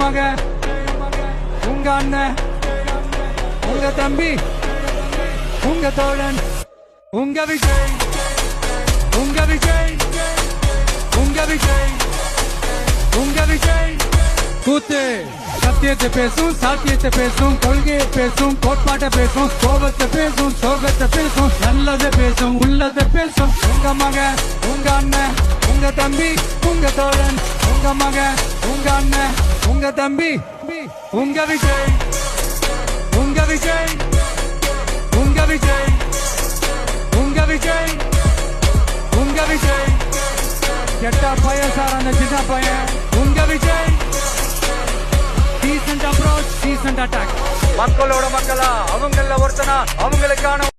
மக, உங்க அண்ணன், உங்க தம்பி, உங்க தோழன், உங்க விஜய், உங்க விஜய், உங்க விஜய், உங்க விஜய். கூத்து சத்தியத்தை பேசும், சாத்தியத்தை பேசும், கொள்கையை பேசும், கோட்பாட்டை பேசும், கோபத்தை பேசும், சோகத்தை பேசும், நல்லதை பேசும், உள்ளதை பேசும். உங்க மக, உங்க அண்ணன், உங்க தம்பி, உங்க தோழன், உங்க மக, உங்க அண்ணன், உங்க தம்பி, உங்க விஜய், உங்க விஜய், உங்க விஜய், உங்க விஜய், உங்க விஜய். கெட்ட பையன் சார் அந்த சின்ன பையன். உங்க Vijay. Decent approach, decent attack. மக்களோட மக்களா, அவங்கள ஒருத்தனா, அவங்களுக்கான